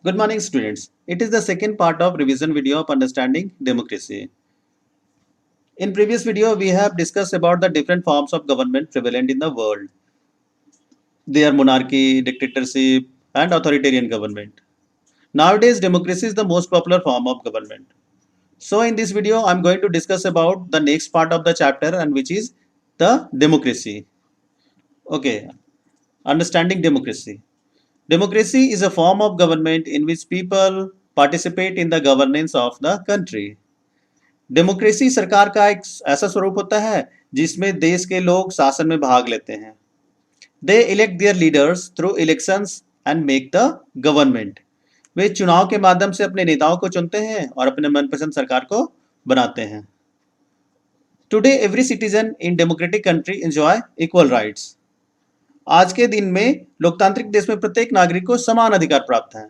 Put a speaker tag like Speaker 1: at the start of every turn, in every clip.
Speaker 1: Good morning, students. It is the second part of revision video of understanding democracy. In previous video, we have discussed about the different forms of government prevalent in the world. They are monarchy, dictatorship, and authoritarian government. Nowadays, democracy is the most popular form of government. So in this video, I'm going to discuss about the next part of the chapter and which is the democracy. Okay, understanding democracy. Democracy is a form of government in which people participate in the governance of the country. Democracy सरकार का एक ऐसा स्वरूप होता है जिसमें देश के लोग शासन में भाग लेते हैं. They elect their leaders through elections and make the government. वे चुनाव के माध्यम से अपने नेताओं को चुनते हैं और अपने मनपसंद सरकार को बनाते हैं. टुडे एवरी सिटीजन इन democratic country enjoy equal rights. आज के दिन में लोकतांत्रिक देश में प्रत्येक नागरिक को समान अधिकार प्राप्त है.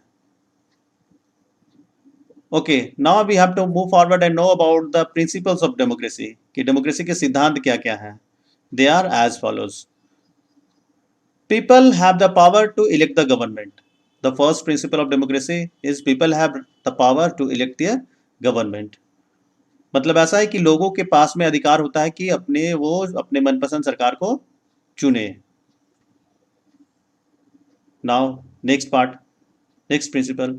Speaker 1: Okay, now we have to move forward and know about the principles of democracy. कि democracy के सिद्धांत क्या क्या हैं? They are as follows. People have the power to elect the government. The first principle of democracy is people have the power to elect their government. मतलब ऐसा है कि लोगों के पास में अधिकार होता है कि वो अपने मनपसंद सरकार को चुने. Now, next part, next principle.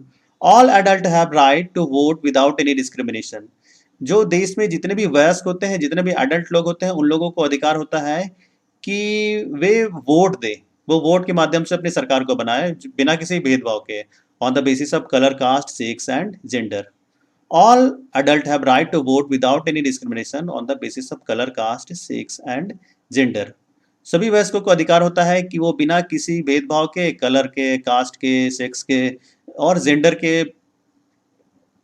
Speaker 1: All adults have right to vote without any discrimination. जो देश में जितने भी वयस्क होते हैं, जितने भी एडल्ट लोग होते हैं, उन लोगों को अधिकार होता है कि वे वोट दें. वो वोट के माध्यम से अपनी सरकार को बनाए बिना किसी भेदभाव के, on the basis of colour, caste, sex and gender. All adults have right to vote without any discrimination on the basis of color, caste, sex and gender. सभी वयस्कों को अधिकार होता है कि वो बिना किसी भेदभाव के, कलर के, कास्ट के, सेक्स के और जेंडर के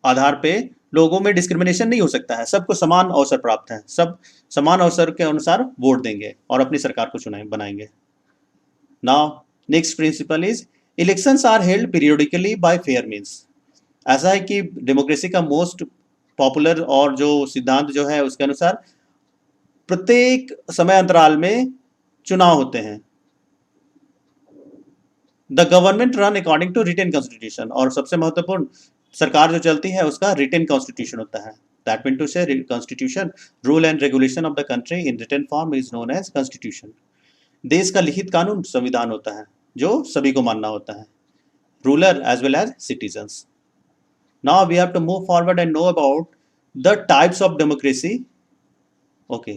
Speaker 1: आधार पे लोगों में डिस्क्रिमिनेशन नहीं हो सकता है. सबको समान अवसर प्राप्त है. सब समान अवसर के अनुसार वोट देंगे और अपनी सरकार को बनाएंगे. Now next principle is elections are held periodically by fair means. ऐसा है कि डेमोक्रेसी का मोस्ट पॉपुलर और जो सिद्धांत जो है उसके अनुसार प्रत्येक समय अंतराल में चुनाव होते हैं. The government run according to written constitution. और सबसे महत्वपूर्ण, सरकार जो चलती है उसका रिटेन कॉन्स्टिट्यूशन होता है. That mean to say constitution, rule and regulation of the country in written form is known as constitution. देश का लिखित कानून संविधान होता है जो सभी को मानना होता है, ruler as well as citizens. Now we have to move forward and know about the types of democracy. Okay,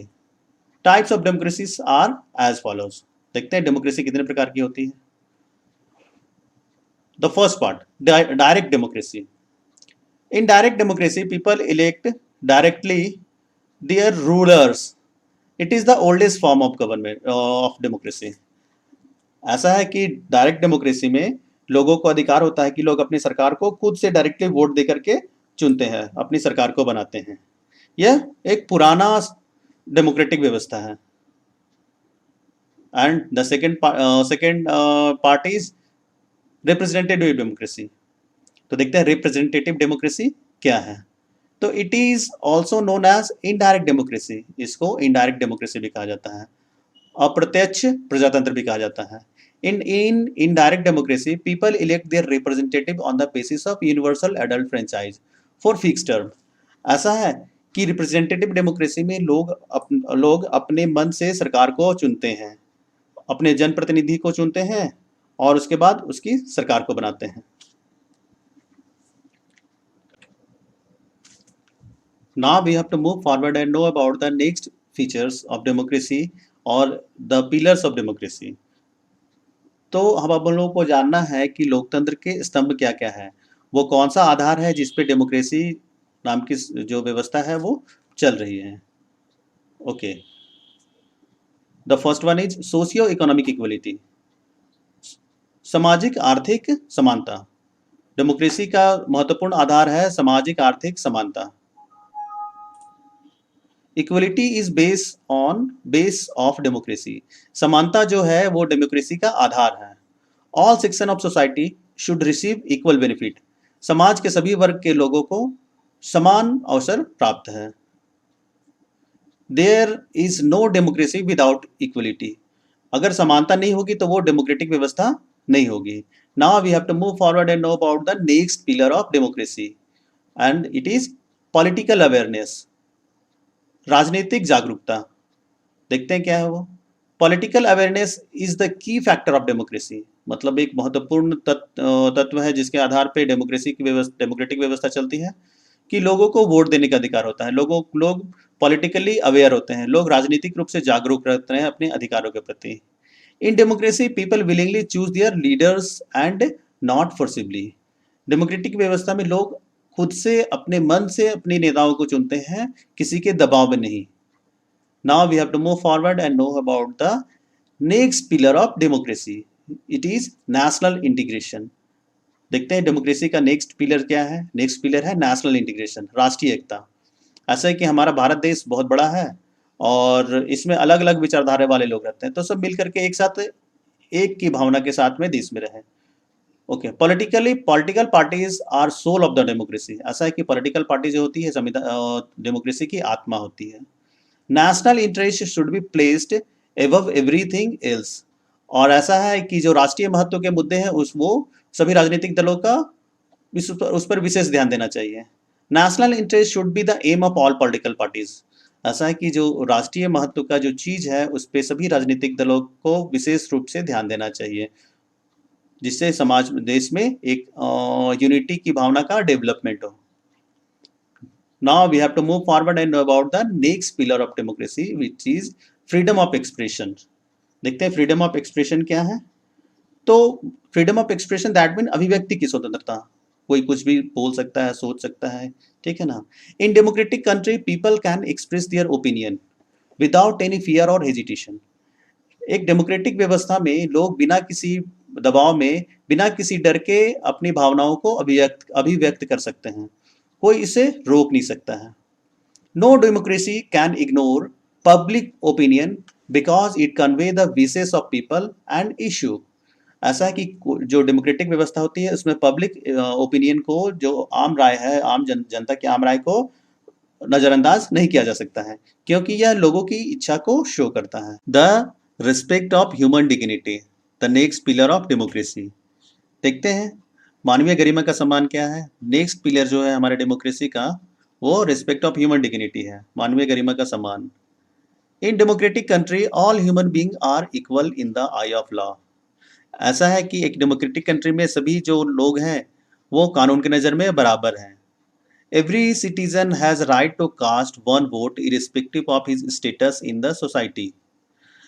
Speaker 1: types of democracies are as follows. देखते हैं डेमोक्रेसी कितने प्रकार की होती है. The first part, direct democracy. In direct democracy, people elect directly their rulers. It is the oldest form of government of democracy. ऐसा है कि डायरेक्ट डेमोक्रेसी में लोगों को अधिकार होता है कि लोग अपनी सरकार को खुद से डायरेक्टली वोट दे करके चुनते हैं, अपनी सरकार को बनाते हैं. यह एक पुराना डेमोक्रेटिक व्यवस्था है. And the second part is representative democracy. तो देखते हैं रिप्रेजेंटेटिव डेमोक्रेसी क्या है. तो it is also known as indirect democracy. इसको इनडायरेक्ट डेमोक्रेसी भी कहा जाता है, अप्रत्यक्ष प्रजातंत्र भी कहा जाता है. In indirect democracy, people elect their representative on the basis of universal adult franchise for fixed term. ऐसा है कि रिप्रेजेंटेटिव डेमोक्रेसी में लोग अपने मन से सरकार को चुनते हैं, अपने जनप्रतिनिधि को चुनते हैं और उसके बाद उसकी सरकार को बनाते हैं. Now we have to move forward and know about the next features of democracy or the pillars of democracy. तो हम लोगों को जानना है कि लोकतंत्र के स्तंभ क्या क्या है, वो कौन सा आधार है जिस पे डेमोक्रेसी नाम की जो व्यवस्था है वो चल रही है. Okay, the first one is socio economic equality. सामाजिक आर्थिक समानता. डेमोक्रेसी का महत्वपूर्ण आधार है सामाजिक आर्थिक समानता. Equality is base of democracy. समानता जो है वो डेमोक्रेसी का आधार है. All section of society should receive equal benefit. समाज के सभी वर्ग के लोगों को समान अवसर प्राप्त है. There is no democracy without equality. अगर समानता नहीं होगी तो वो डेमोक्रेटिक व्यवस्था नहीं होगी. Now we have to move forward and know about the next pillar of democracy and it is political awareness, राजनीतिक जागरूकता. देखते हैं क्या है वो. Political awareness is the key factor of democracy, मतलब एक महत्वपूर्ण तत्व है जिसके आधार पर डेमोक्रेसी की व्यवस्था, डेमोक्रेटिक व्यवस्था चलती है, कि लोगों को वोट देने का अधिकार होता है. लोग पॉलिटिकली अवेयर होते हैं, लोग राजनीतिक रूप से जागरूक रहते हैं अपने अधिकारों के प्रति. In democracy people willingly choose there leaders and not forcibly. Democratic व्यवस्था में लोग खुद से अपने मन से अपने नेताओं को चुनते हैं, किसी के दबाव में नहीं. Now we have to move forward and know about the next pillar of democracy. It is national integration. देखते हैं डेमोक्रेसी का नेक्स्ट पिलर क्या है. नेक्स्ट पिलर है नेशनल इंटीग्रेशन, राष्ट्रीय एकता. ऐसा है कि हमारा भारत देश बहुत बड़ा है और इसमें अलग अलग विचारधारा वाले लोग रहते हैं, तो सब मिलकर के एक साथ एक की भावना के साथ में देश में रहें. Okay. Political parties are soul of the democracy. ऐसा है कि पॉलिटिकल पार्टी जो होती है संविधान डेमोक्रेसी की आत्मा होती है. National interest should be placed above everything else. और ऐसा है कि जो राष्ट्रीय महत्व के मुद्दे हैं वो सभी राजनीतिक दलों का उस पर विशेष ध्यान देना चाहिए. National interest should be the aim of all political parties. ऐसा है कि जो राष्ट्रीय महत्व का जो चीज है उस पर सभी राजनीतिक दलों को विशेष रूप से ध्यान देना चाहिए, जिससे समाज देश में एक यूनिटी की भावना का डेवलपमेंट हो. Now we have to move forward and know about the next pillar of democracy which is freedom of expression. देखते हैं फ्रीडम ऑफ एक्सप्रेशन क्या है. तो freedom of expression that mean अभिव्यक्ति की स्वतंत्रता. कोई कुछ भी बोल सकता है, सोच सकता है, ठीक है ना. इन democratic country people can express their opinion without any fear और हेजिटेशन. एक डेमोक्रेटिक व्यवस्था में लोग बिना किसी दबाव में, बिना किसी डर के अपनी भावनाओं को अभिव्यक्त कर सकते हैं. कोई इसे रोक नहीं सकता है. No democracy can ignore public opinion because it convey the wishes of people and issue. ऐसा है कि जो डेमोक्रेटिक व्यवस्था होती है उसमें पब्लिक ओपिनियन को, जो आम राय है, आम जनता की आम राय को नजरअंदाज नहीं किया जा सकता है, क्योंकि यह लोगों की इच्छा को शो करता है. The respect of human dignity, the next pillar of democracy. देखते हैं मानवीय गरिमा का सम्मान क्या है. नेक्स्ट पिलर जो है हमारे डेमोक्रेसी का वो रिस्पेक्ट ऑफ ह्यूमन डिग्निटी है, मानवीय गरिमा का सम्मान. In democratic country all human being are equal in the eye of law. ऐसा है कि एक डेमोक्रेटिक कंट्री में सभी जो लोग हैं वो कानून की नज़र में बराबर हैं. Every citizen has right to cast one vote irrespective of his status in the society.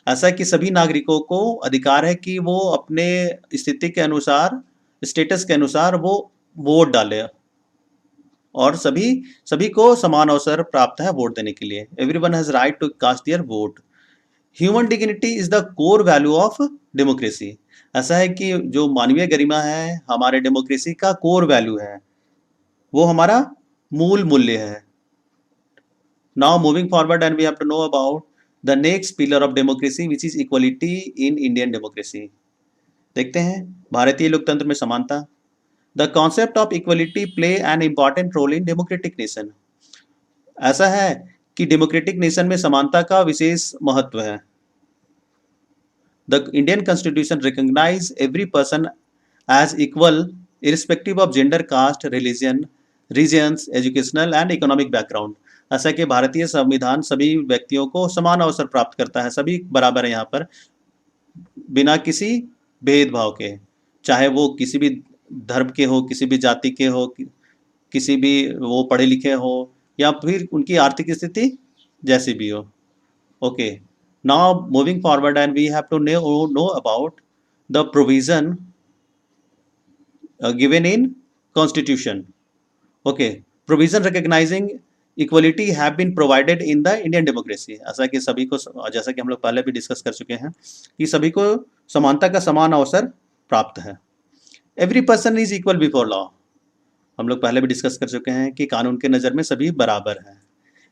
Speaker 1: ऐसा है कि सभी नागरिकों को अधिकार है कि वो अपने स्थिति के अनुसार, स्टेटस के अनुसार वो वोट डाले, और सभी को समान अवसर प्राप्त है वोट देने के लिए. Everyone has right to cast their vote. Human dignity is the core value of democracy. ऐसा है कि जो मानवीय गरिमा है हमारे डेमोक्रेसी का कोर वैल्यू है, वो हमारा मूल मूल्य है. Now moving forward and we have to know about the next pillar of democracy which is equality in Indian democracy. देखते हैं भारतीय लोकतंत्र में समानता. The concept of equality play an important role in democratic nation. ऐसा है कि democratic nation में समानता का विशेष महत्व है. The Indian constitution recognize every person as equal irrespective of gender, caste, religion, regions, educational and economic background. ऐसा कि भारतीय संविधान सभी व्यक्तियों को समान अवसर प्राप्त करता है, सभी बराबर है यहाँ पर, बिना किसी भेदभाव के, चाहे वो किसी भी धर्म के हो, किसी भी जाति के हो, किसी भी वो पढ़े लिखे हो, या फिर उनकी आर्थिक स्थिति जैसी भी हो. Okay. Now moving forward and we have to know about the provision given in constitution. Okay. Provision recognizing equality have been provided in the Indian democracy. ऐसा कि सभी को, जैसा कि हम लोग पहले भी डिस्कस कर चुके हैं, कि सभी को समानता का समान अवसर प्राप्त है. Every person is equal before law. हम लोग पहले भी डिस्कस कर चुके हैं कि कानून के नज़र में सभी बराबर हैं.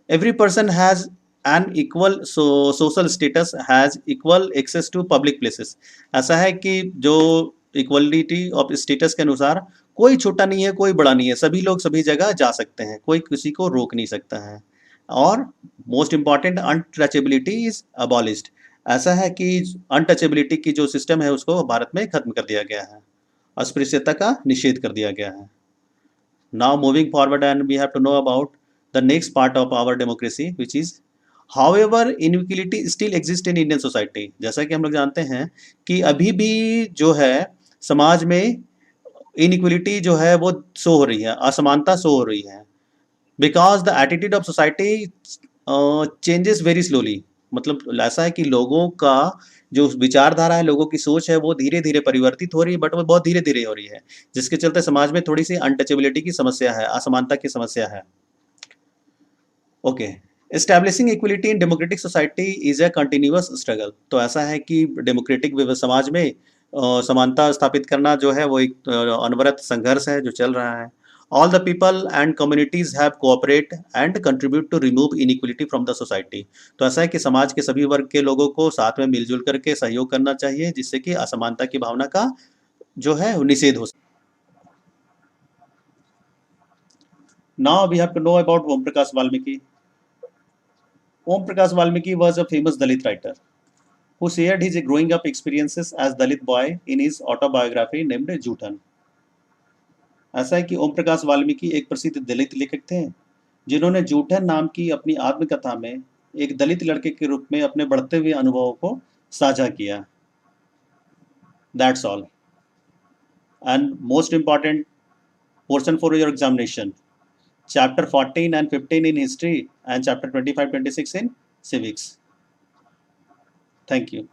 Speaker 1: Every person has an equal social status, has equal access to public places. ऐसा है कि जो इक्वलिटी ऑफ स्टेटस के अनुसार कोई छोटा नहीं है, कोई बड़ा नहीं है, सभी लोग सभी जगह जा सकते हैं, कोई किसी को रोक नहीं सकता है. और most important, untouchability is abolished. ऐसा है कि अनटचेबिलिटी की जो सिस्टम है उसको भारत में खत्म कर दिया गया है, अस्पृश्यता का निषेध कर दिया गया है। Now moving forward, and we have to know about the next part of our democracy, which is however inequality still exist in Indian society. जैसा कि हम लोग जानते हैं कि अभी भी जो है समाज में इनइक्वलिटी जो है वो शो हो रही है, असमानता शो हो रही है, because the attitude of society changes very slowly. मतलब ऐसा है कि लोगों का जो विचारधारा है, लोगों की सोच है, वो धीरे धीरे परिवर्तित हो रही है, बट वो बहुत धीरे धीरे हो रही है, जिसके चलते समाज में थोड़ी सी अनटचेबिलिटी की समस्या है, असमानता की समस्या है। Okay, establishing equality in democratic society is a continuous struggle. तो ऐसा है कि डेमोक्रेटिक समाज में समानता स्थापित करना जो है वो एक अनवरत संघर्ष है जो चल रहा है। All the people and communities have cooperate and contribute to remove inequality from the society. तो ऐसा है कि समाज के सभी वर्ग के लोगों को साथ में मिलजुल करके सहयोग करना चाहिए, जिससे कि असमानता की भावना का जो है वो निषेध हो सके। Now we have to know about Om Prakash Valmiki. Om Prakash Valmiki was a famous Dalit writer who shared his growing up experiences as Dalit boy in his autobiography named Jootan. ऐसा है कि ओम प्रकाश वाल्मीकि एक प्रसिद्ध दलित लेखक थे जिन्होंने जूठन नाम की अपनी आत्मकथा में एक दलित लड़के के रूप में अपने बढ़ते हुए अनुभवों को साझा किया। That's all, and most important portion for your examination, chapter 14 and 15 in history and chapter 25-26 in civics. Thank you.